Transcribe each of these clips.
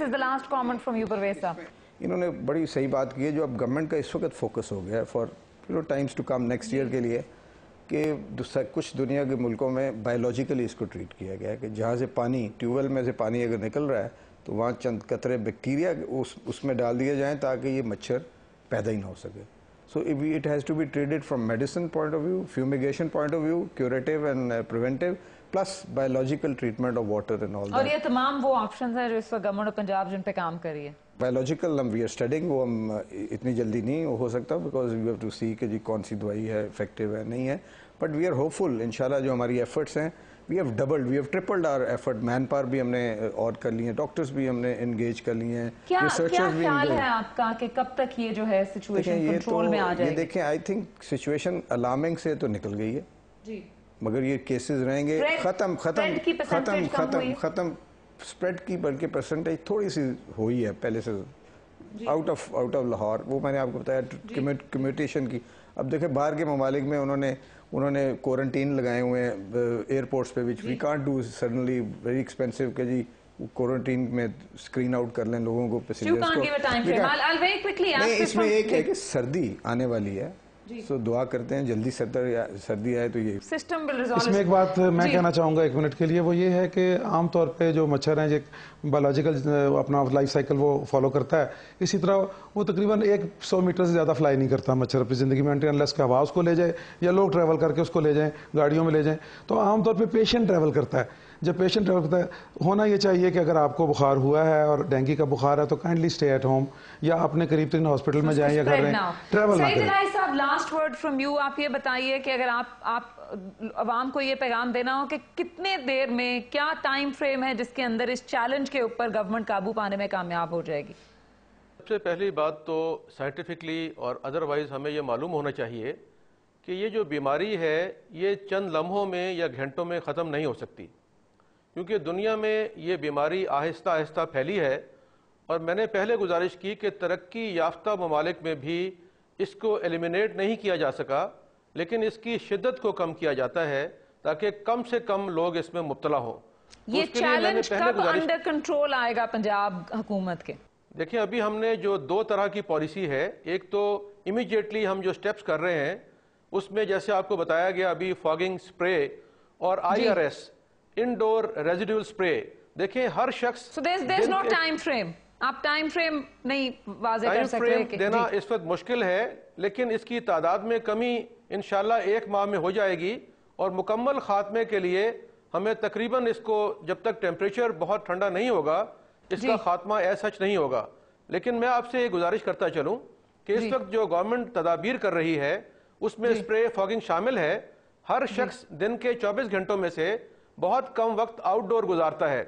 is the last comment from you, Parvez Saab. انہوں نے بڑی صحیح بات کی ہے جو اب گورنمنٹ کا اس وقت فوکس ہو گیا ہے four times to come next year کے لیے کہ کچھ دنیا کے ملکوں میں بایولوجیکلی اس کو ٹریٹ کیا گیا ہے کہ جہاں سے پانی ٹیوب ویل میں سے پانی اگر نکل رہا ہے تو وہاں چند قطرے بیکٹیریا اس میں ڈال دیے جائیں تاکہ یہ مچھر پیدا ہی نہ ہو سکے. So it has to be treated from medicine point of view, fumigation point of view, curative and preventive, plus biological treatment of water and all that. اور یہ تمام وہ آپشنز ہیں جو اس وقت گورنمنٹ آف پنجاب جن پہ کام کر رہی ہے. Biological we are studying, وہ ہم اتنی جلدی نہیں ہو سکتا because we have to see کہ جی کون سی دوائی ہے effective ہے نہیں ہے, but we are hopeful انشاءاللہ جو ہماری efforts ہیں we have tripled our effort. Man power بھی ہم نے اور کر لی ہیں, ڈاکٹرز بھی ہم نے انگیج کر لی ہیں, کیا ریسرچرز بھی. خیال ہے آپ کا کہ کب تک یہ جو ہے سچویشن کنٹرول میں آ جائے گی؟ یہ دیکھیں آئی تھنک سچویشن الارمنگ سے تو نکل گئی ہے جی, مگر یہ کیسز رہیں گے ختم اسپریڈ کی بلکہ پرسنٹیج تھوڑی سی ہوئی ہے پہلے سے آؤٹ آف لاہور. وہ میں نے آپ کو بتایا کمیوٹیشن کی. اب دیکھیں باہر کے ممالک میں انہوں نے کوارنٹین لگائے ہوئے ہیں ایئرپورٹس پہ which we can't do suddenly very expensive کہ جی کوارنٹین میں اسکرین آؤٹ کر لیں لوگوں کو پیسنجرز کو. نہیں اس میں ایک ہے کہ سردی آنے والی ہے سو دعا کرتے ہیں جلدی سردی آئے تو یہ سسٹم. اس میں ایک بات میں کہنا چاہوں گا ایک منٹ کے لیے, وہ یہ ہے کہ عام طور پہ جو مچھر ہیں جو بایولوجیکل اپنا لائف سائیکل وہ فالو کرتا ہے, اسی طرح وہ تقریباً 100 میٹر سے زیادہ فلائی نہیں کرتا مچھر اپنی زندگی میں انلیس کہ ہوا اس کو لے جائے یا لوگ ٹریول کر کے اس کو لے جائیں گاڑیوں میں لے جائیں. تو عام طور پہ پیشنٹ ٹریول کرتا ہے. جب پیشنٹ ٹریول کرتا ہے ہونا یہ چاہیے کہ اگر آپ کو بخار ہوا ہے اور ڈینگی کا بخار ہے تو کائنڈلی اسٹے ایٹ ہوم یا اپنے قریب ترین ہاسپٹل میں جائیں یا گھر رہیں, ٹریول نہ کریں. صاحب لاسٹ ورڈ فرام یو, آپ یہ بتائیے کہ اگر آپ عوام کو یہ پیغام دینا ہو کہ کتنے دیر میں کیا ٹائم فریم ہے جس کے اندر اس چیلنج کے اوپر گورنمنٹ قابو پانے میں کامیاب ہو جائے گی؟ سب سے پہلی بات تو سائنٹیفکلی اور ادروائز ہمیں یہ معلوم ہونا چاہیے کہ یہ جو بیماری ہے یہ چند لمحوں میں یا گھنٹوں میں ختم نہیں ہو سکتی, کیونکہ دنیا میں یہ بیماری آہستہ آہستہ پھیلی ہے. اور میں نے پہلے گزارش کی کہ ترقی یافتہ ممالک میں بھی اس کو ایلیمینیٹ نہیں کیا جا سکا, لیکن اس کی شدت کو کم کیا جاتا ہے تاکہ کم سے کم لوگ اس میں مبتلا ہوں. یہ چیلنج کب انڈر کنٹرول آئے گا پنجاب حکومت کے؟ دیکھیں ابھی ہم نے جو 2 طرح کی پالیسی ہے, ایک تو امیجیٹلی ہم جو سٹیپس کر رہے ہیں اس میں جیسے آپ کو بتایا گیا ابھی فاگنگ سپرے اور IRS انڈور ریزیڈیول سپرے. دیکھیں ہر شخص So there's no time frame. آپ ٹائم فریم نہیں واضح کر سکتے؟ ٹائم فریم دینا اس وقت مشکل ہے, لیکن اس کی تعداد میں کمی انشاءاللہ 1 ماہ میں ہو جائے گی. اور مکمل خاتمے کے لیے ہمیں تقریباً اس کو جب تک ٹیمپریچر بہت ٹھنڈا نہیں ہوگا اس کا خاتمہ سچ نہیں ہوگا. لیکن میں آپ سے یہ گزارش کرتا چلوں کہ اس وقت جو گورنمنٹ تدابیر کر رہی ہے اس میں اسپرے فاگنگ شامل ہے. ہر شخص دن کے 24 گھنٹوں میں سے بہت کم وقت آؤٹ ڈور گزارتا ہے,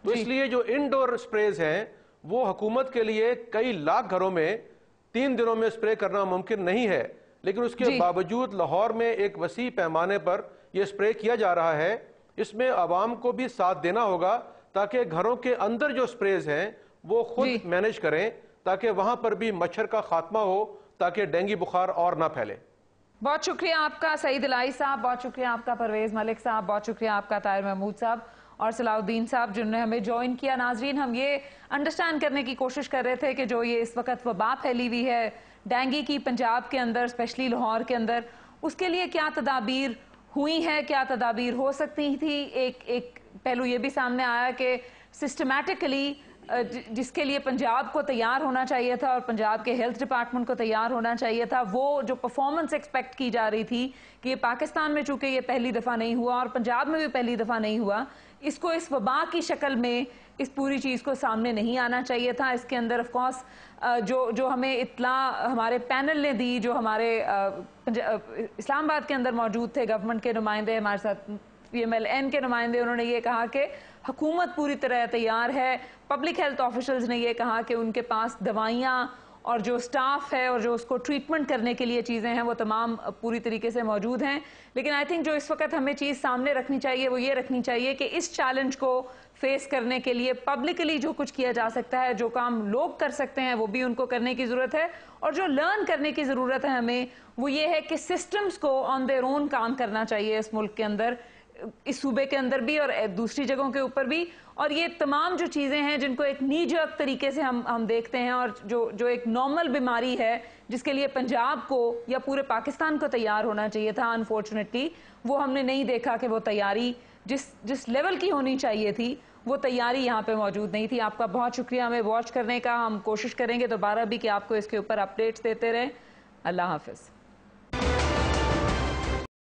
تو اس لیے جو انڈور اسپریز ہیں وہ حکومت کے لیے کئی لاکھ گھروں میں 3 دنوں میں اسپرے کرنا ممکن نہیں ہے. لیکن اس کے باوجود لاہور میں ایک وسیع پیمانے پر یہ اسپرے کیا جا رہا ہے. اس میں عوام کو بھی ساتھ دینا ہوگا تاکہ گھروں کے اندر جو اسپریز ہیں وہ خود مینیج کریں تاکہ وہاں پر بھی مچھر کا خاتمہ ہو تاکہ ڈینگی بخار اور نہ پھیلے. بہت شکریہ آپ کا سعید الہی صاحب, بہت شکریہ آپ کا پرویز ملک صاحب, بہت شکریہ آپ کا طاہر محمود صاحب اور صلاح الدین صاحب جنہوں نے ہمیں جوائن کیا. ناظرین, ہم یہ انڈرسٹینڈ کرنے کی کوشش کر رہے تھے کہ جو یہ اس وقت وبا پھیلی ہوئی ہے ڈینگی کی پنجاب کے اندر اسپیشلی لاہور کے اندر, اس کے لیے کیا تدابیر ہوئی ہیں, کیا تدابیر ہو سکتی تھی. ایک پہلو یہ بھی سامنے آیا کہ سسٹمیٹکلی جس کے لیے پنجاب کو تیار ہونا چاہیے تھا اور پنجاب کے ہیلتھ ڈپارٹمنٹ کو تیار ہونا چاہیے تھا, وہ جو پرفارمنس ایکسپیکٹ کی جا رہی تھی کہ یہ پاکستان میں چونکہ یہ پہلی دفعہ نہیں ہوا اور پنجاب میں بھی پہلی دفعہ نہیں ہوا, اس کو اس وبا کی شکل میں اس پوری چیز کو سامنے نہیں آنا چاہیے تھا. اس کے اندر آف کورس جو ہمیں اطلاع ہمارے پینل نے دی, جو ہمارے اسلام آباد کے اندر موجود تھے گورنمنٹ کے نمائندے, ہمارے ساتھ PMLN کے نمائندے, انہوں نے یہ کہا کہ حکومت پوری طرح تیار ہے. پبلک ہیلتھ آفیشلز نے یہ کہا کہ ان کے پاس دوائیاں اور جو سٹاف ہے اور جو اس کو ٹریٹمنٹ کرنے کے لیے چیزیں ہیں وہ تمام پوری طریقے سے موجود ہیں. لیکن آئی تھنک جو اس وقت ہمیں چیز سامنے رکھنی چاہیے وہ یہ رکھنی چاہیے کہ اس چیلنج کو فیس کرنے کے لیے پبلکلی جو کچھ کیا جا سکتا ہے, جو کام لوگ کر سکتے ہیں وہ بھی ان کو کرنے کی ضرورت ہے, اور جو لرن کرنے کی ضرورت ہے ہمیں وہ یہ ہے کہ سسٹمز کو آن دیئر اون کام کرنا چاہیے اس ملک کے اندر. اس صوبے کے اندر بھی اور دوسری جگہوں کے اوپر بھی, اور یہ تمام جو چیزیں ہیں جن کو ایک نی جرک طریقے سے ہم دیکھتے ہیں, اور جو ایک نارمل بیماری ہے جس کے لیے پنجاب کو یا پورے پاکستان کو تیار ہونا چاہیے تھا, انفارچونیٹلی وہ ہم نے نہیں دیکھا کہ وہ تیاری جس لیول کی ہونی چاہیے تھی وہ تیاری یہاں پہ موجود نہیں تھی. آپ کا بہت شکریہ ہمیں واچ کرنے کا. ہم کوشش کریں گے دوبارہ بھی کہ آپ کو اس کے اوپر اپڈیٹس دیتے رہیں. اللہ حافظ.